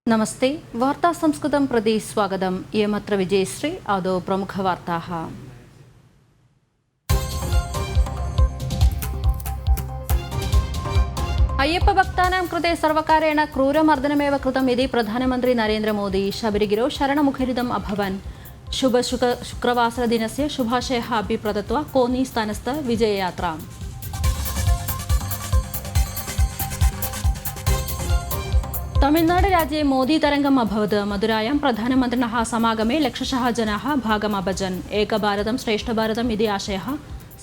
नमस्ते वार्ता संस्कृतं प्रति स्वागतम् इयमत्र विजयश्री आदौ प्रमुखवार्ताः अय्यप्पभक्तानां कृते सर्वकारेण क्रूरमर्दनमेव कृतम् इति प्रधानमन्त्री नरेन्द्रमोदी शबरिगिरौ शरणमुखरितम् अभवन् शुक्रवासरदिनस्य शुभाशयः अपि प्रदत्त्वा कोन्नीस्थानस्थ विजययात्राम् तमिळ्नाडु राज्ये मोदी तरंगम् अभवत् मधुरायां प्रधानमन्त्रिणः समागमे लक्षशः जनाः भागम् अभजन् एकभारतं श्रेष्ठभारतम् इति आशयः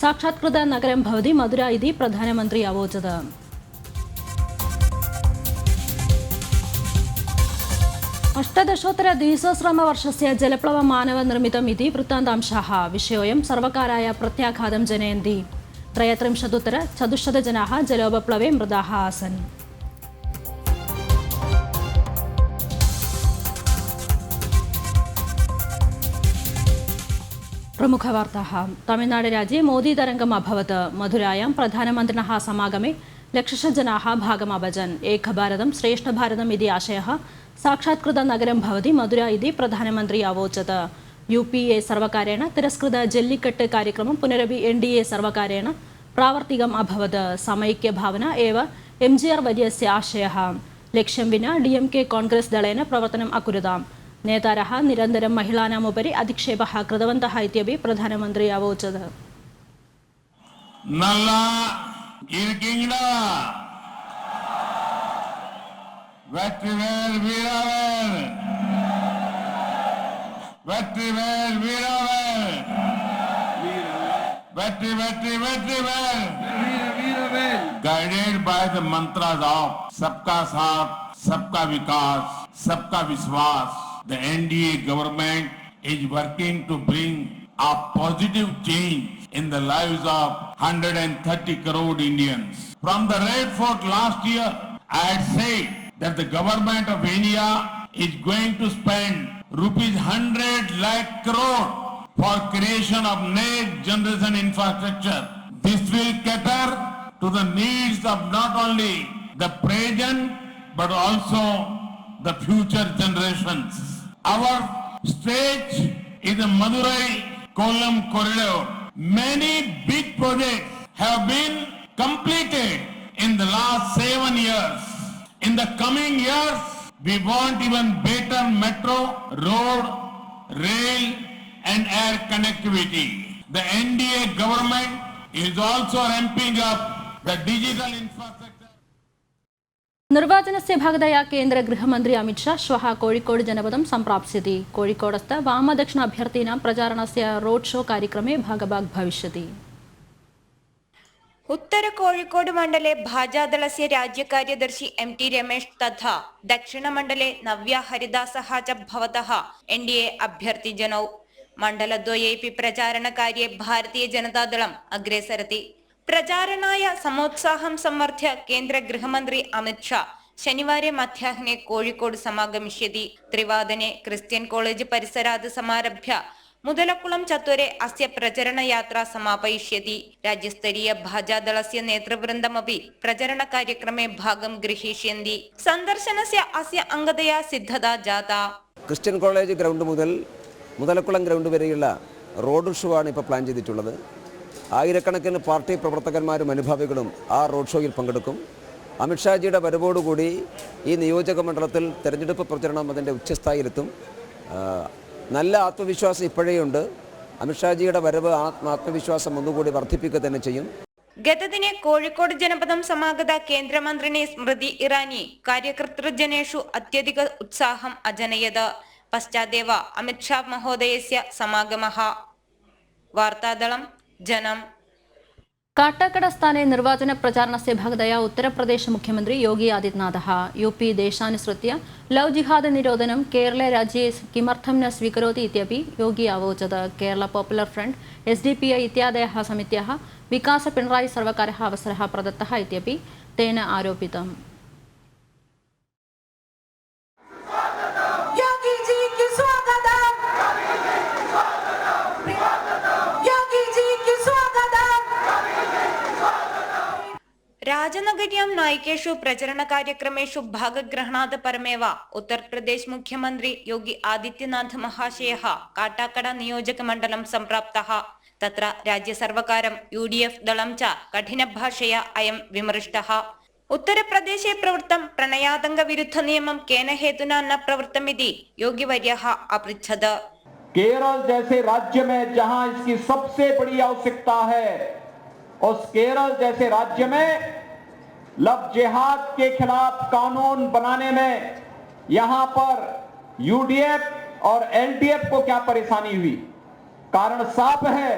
साक्षात्कृत नगरं भवति मधुरा इति प्रधानमन्त्री अवोचत् अष्टादशोत्तरद्विसहस्रतमवर्षस्य जलप्लवं मानवनिर्मितम् इति वृत्तान्तांशाः विषयोऽयं सर्वकाराय प्रत्याघातं जनयन्ति 33,400 जनाः जलोपप्लवे मृताः आसन् प्रमुखवार्ताः तमिळ्नाडु राज्ये मोदी तरंगम् अभवत् मधुरायां प्रधानमन्त्रिणः समागमे लक्षशः जनाः भागम् अभजन् एकभारतं श्रेष्ठभारतम् इति आशयः साक्षात्कृत नगरं भवति मधुरा इति प्रधानमन्त्री अवोचत् यूपीए सर्वकारेण तिरस्कृत जल्लिकट्टु कार्यक्रमं पुनरपि एनडीए सर्वकारेण प्रावर्तिकम् अभवत् समैक्यभावना एव एमजीआर वर्यस्य आशयः लक्ष्यं विना डीएमके कांग्रेस दलेन प्रवर्तनम् अकुरुताम् नेतारः निरन्तरं महिलानाम् उपरि अधिक्षेपः कृतवन्तः इत्यपि प्रधानमन्त्री अवोचत् नल्ला इरकिंगडा वेट्रिवेल वीरावेल वेट्रिवेल वीरावेल वेट्रिवेल guided by the mantras of सबका साथ सबका विकास सबका विश्वास. The NDA government is working to bring a positive change in the lives of 130 crore Indians. From the Red Fort last year, I had said that the government of India is going to spend rupees 100 lakh crore for creation of next generation infrastructure. This will cater to the needs of not only the present but also the future generations. Our stretch is the Madurai-Kollam corridor. Many big projects have been completed in the last 7 years. In the coming years, we want even better metro, road, rail and air connectivity. The NDA government is also ramping up the digital infrastructure. निर्वाचनस्य भागतया केन्द्र गृहमन्त्री अमित शाह श्वः Kozhikode जनपदं सम्प्राप्स्यति कोळिकोडस्थ वामदक्षिण अभ्यर्थिनां प्रचारणस्य road show कार्यक्रमे भागभाग् भविष्यति. उत्तर कोळिकोड मण्डले भाजपादलस्य राज्यकार्यदर्शी MT Ramesh तथा दक्षिणमण्डले नव्या हरिदासः च भवतः NDA अभ्यर्थिजनौ मण्डलद्वयेऽपि प्रचारणकार्ये भारतीय जनतादलम् अग्रे सरति. प्रचारणाय समोत्साहं समर्थ्य केन्द्र गृहमन्त्री अमित शाह शनिवारे मध्याह्ने कोळिकोड समागमिष्यति. 3 क्रिस्टियन कॉलेज परिसरात् समारभ्य मुदलकुളം चत्वरे अस्य प्रचारणयात्रा समापयिष्यति. राज्यस्तरीय भाजपादलस्य नेतृवृन्दमपि प्रचारणकार्यक्रमे भागं गृहीष्यन्ति. सन्दर्शनस्य अस्य अङ्गतया सिद्धता जाता. ക്രിസ്ത്യൻ കോളേജ് ഗ്രൗണ്ട് മുതൽ മുതലക്കുളം ഗ്രൗണ്ട് വരെയുള്ള റോഡ് ഷോ ആണ് ഇപ്പോൾ പ്ലാൻ ചെയ്തിട്ടുള്ളത്. ആയിരക്കണക്കിന് പാർട്ടി പ്രവർത്തകന്മാരും അനുഭാവികളും ആ റോഡ് ഷോയിൽ പങ്കെടുക്കും. അമിത്ഷാജിയുടെ വരവോടുകൂടി ഈ നിയോജക മണ്ഡലത്തിൽ തെരഞ്ഞെടുപ്പ് പ്രചരണം അതിൻ്റെ ഉച്ചസ്ഥായിലെത്തും. നല്ല ആത്മവിശ്വാസം ഇപ്പോഴേയുണ്ട്. അമിത്ഷാജിയുടെ വരവ് ആത്മവിശ്വാസം ഒന്നുകൂടി വർദ്ധിപ്പിക്കുക തന്നെ ചെയ്യും. ഗതദിനെ കോഴിക്കോട് ജനപദം സമാഗത കേന്ദ്രമന്ത്രിണി സ്മൃതി ഇറാനി കാര്യകർതൃജനേഷു അത്യധിക ഉത്സാഹം അജനയത്. പശ്ചാദേവ അമിത് ഷാ മഹോദയസ്യ സമാഗമഃ. വാർത്താദളം जनम काटाकड़ स्थाने निर्वाचन प्रचारणस्य भागतया उत्तरप्रदेश मुख्यमंत्री योगी आदित्यनाथः यूपी देशानुसृत्य लव जिहाद निरोधनं केरले राज्ये किमर्थं न स्वीकरोति इत्यपि योगी अवोचत्. केरला पॉपुलर फ्रंट SDPI इत्यादयः समित्याः विकास पिणराई सर्वकारः अवसरः प्रदत्तः इत्यपि तेन आरोपितम्. राजनगर्यां नायकेषु प्रचरणकार्यक्रमेषु भागग्रहणात् परमेव उत्तरप्रदेश मुख्यमंत्री योगी आदित्यनाथ महाशयः काटाकड नियोजकमण्डलं सम्प्राप्तः। तत्र राज्यसर्वकारं UDF दलं च कठिनभाषया अयं विमृष्टः। उत्तरप्रदेशे प्रवृत्तं प्रणयातङ्कविरुद्धनियमं केन हेतुना न प्रवृत्तमिति योगीवर्यः अपृच्छत्। केरल जैसे राज्य में जहां इसकी सबसे बड़ी आवश्यकता है, उस केरल जैसे राज्य में लव जिहाद के खिलाफ कानून बनाने में यहां पर UDF और LDF को क्या परेशानी हुई? कारण साफ है,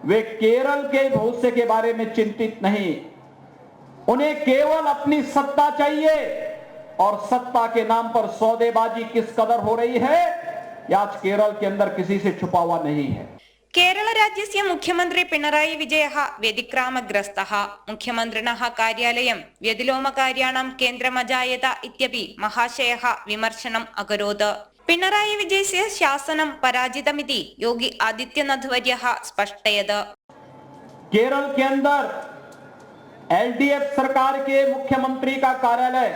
वे केरल के भविष्य के बारे में चिंतित नहीं। उन्हें केवल अपनी सत्ता चाहिए और सत्ता के नाम पर सौदेबाजी किस कदर हो रही है, आज केरल के अंदर किसी से छुपा हुआ नहीं है। केरल राज्यस्य मुख्यमंत्री पिणराई विजयः व्यतिक्रामग्रस्तः। मुख्यमन्त्रिणः कार्यालयं व्यतिलोमकार्याणां केन्द्रमजायत इत्यपि महाशयः विमर्शनम् अकरोत्। पिणराई विजयस्य शासनं पराजितमिति योगी आदित्यनाथ वर्यः स्पष्टयत्। केरल के अंदर LDF सरकार के मुख्यमंत्री का कार्यालय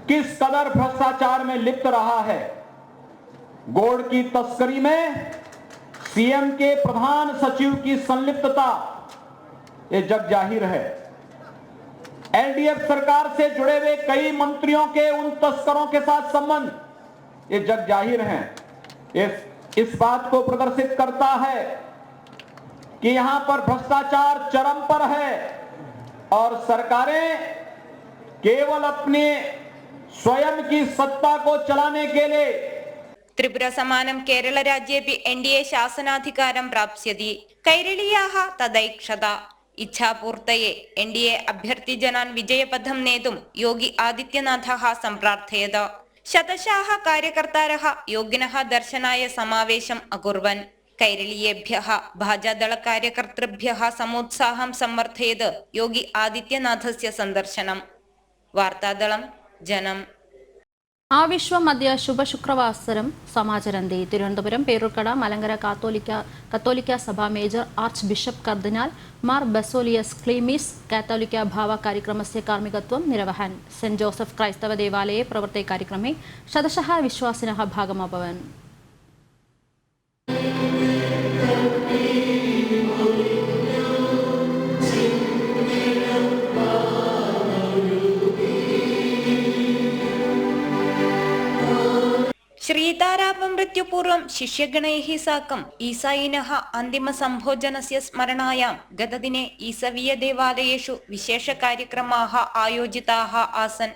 किस कदर भ्रष्टाचार में लिप्त रहा है। गोल्ड की तस्करी में CM के प्रधान सचिव की संलिप्तता ये जग जाहिर है। LDF सरकार से जुड़े हुए कई मंत्रियों के उन तस्करों के साथ संबंध ये जग जाहिर हैं। इस बात को प्रदर्शित करता है कि यहां पर भ्रष्टाचार चरम पर है और सरकारें केवल अपने स्वयं की सत्ता को चलाने के लिए त्रिपुरा समानं केरल राज्येपि NDA शासनाधिकारं प्राप्स्यति। कैरळीयाः तदैक्षता इच्छापूर्तये NDA अभ्यर्थिजनान् विजयपथं नेतुं योगी आदित्यनाथः सम्प्रार्थयत्। शतशः कार्यकर्तारः योगिनः दर्शनाय समावेशम् अकुर्वन्। कैरळीयेभ्यः भाजदलकार्यकर्तृभ्यः समुत्साहं समर्थयत् योगी आदित्यनाथस्य सन्दर्शनम्। वार्तादलं जनम्। ആവിശ്വം മധ്യ ശുഭശുക്രവാസരം സമാചരന്തി. തിരുവനന്തപുരം പേരൂർക്കട മലങ്കര കത്തോലിക്ക സഭ major archbishop cardinal Mar Baselios Cleemis കാത്തോലിക്ക ഭാവ कार्यक्रमस्य कार्मिकत्वं निर्वहन्। सेंट जोसेफ क्राइस्तव देवालये प्रवर्ते कार्यक्रमे शतशः विश्वासिनः भागमभवन्। श्रीतारापमृत्युपूर्वं शिष्यगणैः साकम् ईसायिनः अन्तिमसम्भोजनस्य स्मरणायां गतदिने ईसवीयदेवालयेषु विशेषकार्यक्रमाः आयोजिताः आसन्।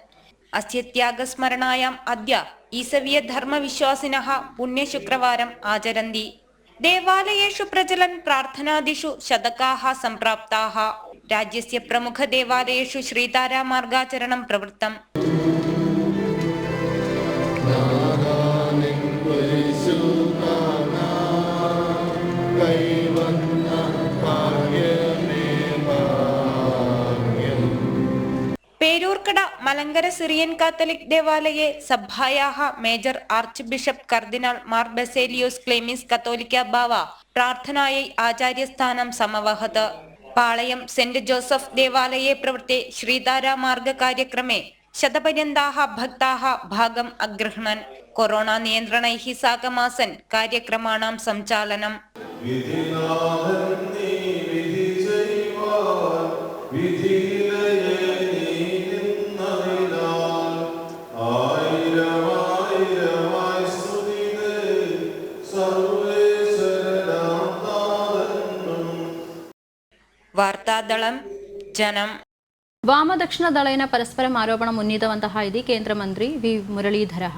अस्य त्यागस्मरणायाम् अद्य ईसवीयधर्मविश्वासिनः पुण्यशुक्रवारम् आचरन्ति। देवालयेषु प्रचलन् प्रार्थनादिषु शतकाः सम्प्राप्ताः। राज्यस्य प्रमुखदेवालयेषु श्रीतारामार्गाचरणं प्रवृत्तम्। പേരൂർക്കട മലങ്കര സിറിയൻ കാത്തലിക് ദേവാലയെ സഭായാः major archbishop cardinal Mar Baselios Cleemis Catholicos Bava പ്രാർത്ഥനാयै ആചാര്യസ്ഥാനം സമവഹത്। പാളയം സെന്റ് जोसेफ देवालये प्रवृत्ते श्रीतारामार्ग कार्यक्रमे शतपर्यन्ताः भक्ताः भागम् अगृह्णन्। कोरोना नियन्त्रणैः साकमासन् कार्यक्रमाणां सञ्चालनम्। വാർത്താദളം ജനം. വാമദക്ഷിണദളേന പരസ്പരം ആരോപണം ഉന്നയിതവന്തः इति केन्द्रमन्त्री वि मुरलीधरः।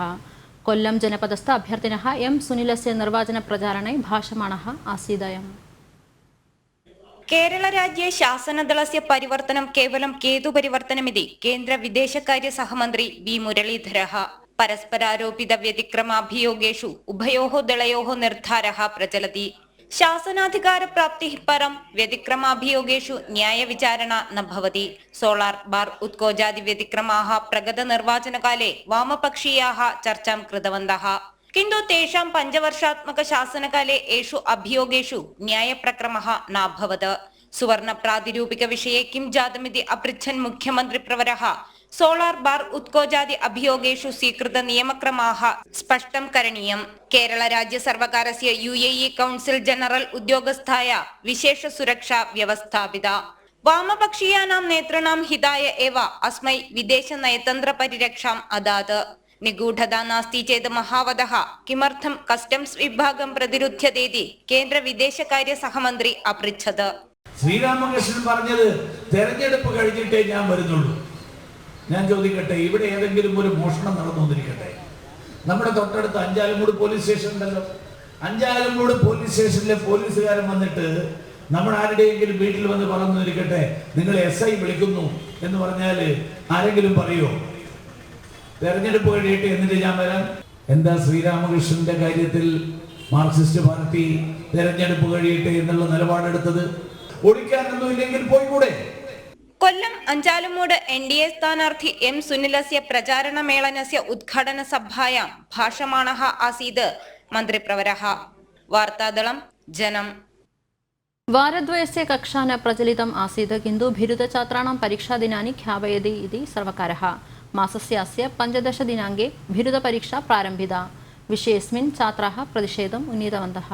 कोल्लम जनपदस्थ अभ्यर्थिनः एम सुनीलस्य निर्वाचनप्रचारणे भाषमाणः आसीदयम्। കേരള രാജ്യ ശാസനദളस्य പരിവർത്തനം കേവലം കേതുപരിവർത്തനമിതി കേന്ദ്ര വിദേശകാര്യ സഹമന്ത്രി വി മുരളീധരः। പരസ്പരാരോപിത വ്യതിക്രമാഭിയോഗേഷു ഉഭയോः ദളയോः നിർദ്ധാരः പ്രചലति। शासनाधिकारप्राप्तिः परं व्यतिक्रमाभियोगेषु न्यायविचारणा न भवति। सोलार बार उत्कोजादि व्यतिक्रमाः प्रगतनिर्वाचनकाले वामपक्षीयाः चर्चां कृतवन्तः, किन्तु तेषां 5 वर्षात्मक शासनकाले एषु अभियोगेषु न्यायप्रक्रमः नाभवत्। സുവർണ പ്രാതിരൂപിക വിഷയെ കിം ജാതമിതി അപൃച്ഛൻ മുഖ്യമന്ത്രി പ്രവരः സോളാർ ബാർ ഉത്കോജാതി അഭിയോഗേഷു സ്വീകൃത നിയമക്രമാः സ്പഷ്ടം കരണീയം. കേരള രാജ്യ സർവകാരസ്യ UAE കൗൺസിൽ ജനറൽ ഉദ്യോഗസ്ഥായ വിശേഷ സുരക്ഷാ വ്യവസ്ഥാപിത. വാമപക്ഷീയാനാം നേതॄണാം ഹിതായ एव अस्मै विदेश नयतन्त्र परिरक्षाम् अदात्. निगूढता नास्ति चेत् महावतः किमर्थं कस्टम्स् विभागं प्रतिरुध्यतेति കേന്ദ്ര വിദേശകാര്യ സഹമന്ത്രി അപൃച്ഛത്. ശ്രീരാമകൃഷ്ണൻ പറഞ്ഞത് തെരഞ്ഞെടുപ്പ് കഴിഞ്ഞിട്ടേ ഞാൻ വരുന്നുള്ളൂ. ഞാൻ ചോദിക്കട്ടെ, ഇവിടെ ഏതെങ്കിലും ഒരു മോഷണം നടന്നുകൊണ്ടിരിക്കട്ടെ? നമ്മുടെ തൊട്ടടുത്ത് അഞ്ചാലുംമൂട് പോലീസ് സ്റ്റേഷൻ ഉണ്ടല്ലോ. അഞ്ചാലുംമൂട് പോലീസ് സ്റ്റേഷനിലെ പോലീസുകാരൻ വന്നിട്ട് നമ്മൾ ആരുടെയെങ്കിലും വീട്ടിൽ വന്ന് പറഞ്ഞിരിക്കട്ടെ, നിങ്ങൾ SI വിളിക്കുന്നു എന്ന് പറഞ്ഞാൽ ആരെങ്കിലും പറയുമോ തെരഞ്ഞെടുപ്പ് കഴിയട്ടെ എന്നിട്ട് ഞാൻ വരാൻ? എന്താ ശ്രീരാമകൃഷ്ണന്റെ കാര്യത്തിൽ മാർക്സിസ്റ്റ് പാർട്ടി തെരഞ്ഞെടുപ്പ് കഴിയട്ടെ എന്നുള്ള നിലപാടെടുത്തത്? ഓടിക്കാനൊന്നും ഇല്ലെങ്കിൽ പോയിക്കൂടെ? കൊല്ലം അഞ്ചാലുമൂട് NDA സ്ഥാനാർത്ഥി M സുനിലസ്യ പ്രചാരണ മേളനസ്യ ഉദ്ഘാടന സഭായാം ഭാഷമാണः ആസീത് മന്ത്രിപ്രവരः. വാർത്താദളം ജനം. वारद्वयस्य कक्षा न प्रचलितम् आसीत् किन्तु भिरुदछात्राणां परीक्षादिनानि ख्यापयति इति सर्वकारः. मासस्य अस्य 15 दिनाङ्के भिरुदपरीक्षा प्रारम्भिता. विषयेऽस्मिन् छात्राः प्रतिषेधम् उन्नीतवन्तः.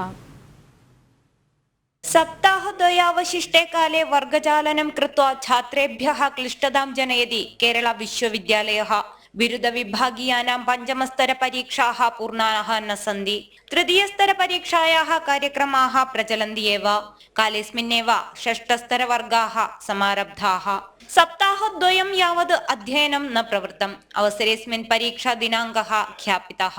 सप्ताहद्वयावशिष्टे काले वर्गचालनं कृत्वा छात्रेभ्यः क्लिष्टतां जनयति केरळ विश्वविद्यालयः. बिरुदविभागीयानां पञ्चमस्तरपरीक्षाः पूर्णाः न सन्ति. तृतीयस्तरपरीक्षायाः कार्यक्रमाः प्रचलन्ति एव. कालेऽस्मिन्नेव षष्ठस्तरवर्गाः समारब्धाः. सप्ताहद्वयं यावत् अध्ययनं न प्रवृत्तम्. अवसरेऽस्मिन् परीक्षादिनाङ्कः ख्यापितः.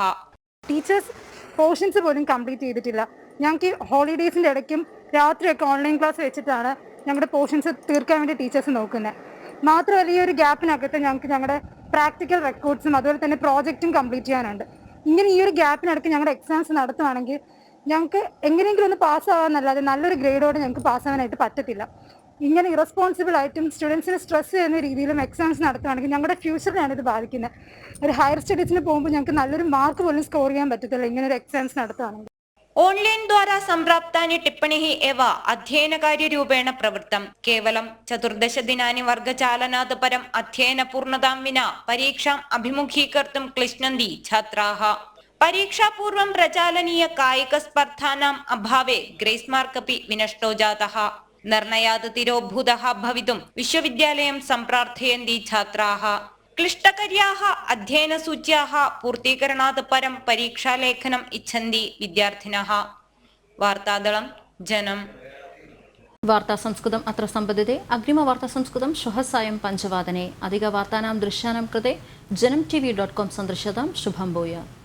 ടീച്ചേഴ്സ് പോർഷൻസ് പോലും കംപ്ലീറ്റ് ചെയ്തിട്ടില്ല. ഞങ്ങൾക്ക് ഹോളിഡേയ്സിൻ്റെ ഇടയ്ക്കും രാത്രിയൊക്കെ ഓൺലൈൻ ക്ലാസ് വെച്ചിട്ടാണ് ഞങ്ങളുടെ പോർഷൻസ് തീർക്കാൻ വേണ്ടി ടീച്ചേഴ്സ് നോക്കുന്നത്. മാത്രമല്ല, ഈ ഒരു ഗ്യാപ്പിനകത്ത് ഞങ്ങൾക്ക് ഞങ്ങളുടെ പ്രാക്ടിക്കൽ റെക്കോർഡ്സും അതുപോലെ തന്നെ പ്രോജക്റ്റും കംപ്ലീറ്റ് ചെയ്യാനുണ്ട്. ഇങ്ങനെ ഈ ഒരു ഗ്യാപ്പിനടക്ക് ഞങ്ങളുടെ എക്സാംസ് നടത്തുവാണെങ്കിൽ ഞങ്ങൾക്ക് എങ്ങനെയെങ്കിലും ഒന്ന് പാസ്സാവാന്നല്ലാതെ നല്ലൊരു ഗ്രേഡോടെ ഞങ്ങൾക്ക് പാസ്സാവാനായിട്ട് പറ്റത്തില്ല. ഇങ്ങനെ ഇറസ്പോൺസിബിൾ ആയിട്ടും സ്റ്റുഡൻസിന് സ്ട്രെസ് ചെയ്യുന്ന രീതിയിലും എക്സാംസ് നടത്തുവാണെങ്കിൽ ഞങ്ങളുടെ ഫ്യൂച്ചറിനാണ് ഇത് ബാധിക്കുന്നത്. ഒരു ഹയർ സ്റ്റഡീസിന് പോകുമ്പോൾ ഞങ്ങൾക്ക് നല്ലൊരു മാർക്ക് പോലും സ്കോർ ചെയ്യാൻ പറ്റത്തില്ല ഇങ്ങനെ ഒരു എക്സാംസ് നടത്തുവാണെങ്കിൽ. ഓൺലൈൻ ദ്വാരാ സംപ്രാപ്താനി ടിപ്പണിഃ एव अध्ययनकार्यरूपेण प्रवृत्तं. केवलं 14 दिनानि वर्गचालनात् परम् अध्ययनपूर्णतां विना परीक्षाम् अभिमुखीकर्तुं क्लिश्नन्ति छात्राः. परीक्षापूर्वं प्रचालनीय कायिकस्पर्धानाम् अभावे ग्रेस् मार्क् अपि विनष्टो जातः. निर्णयात् तिरोभूतः भवितुं विश्वविद्यालयं सम्प्रार्थयन्ति छात्राः. क्लिष्टकर्याः अध्ययनसूच्याः पूर्तीकरणात् परं परीक्षालेखनम् इच्छन्ति विद्यार्थिनः. वार्तादलं जनम्. वार्ता संस्कृतम् अत्र सम्पद्यते. अग्रिमवार्ता संस्कृतं श्वः सायं 5 वादने. अधिकवार्तानां दृश्यानां कृते जनम् TV.com सन्दृश्यतां. शुभं भूयात्.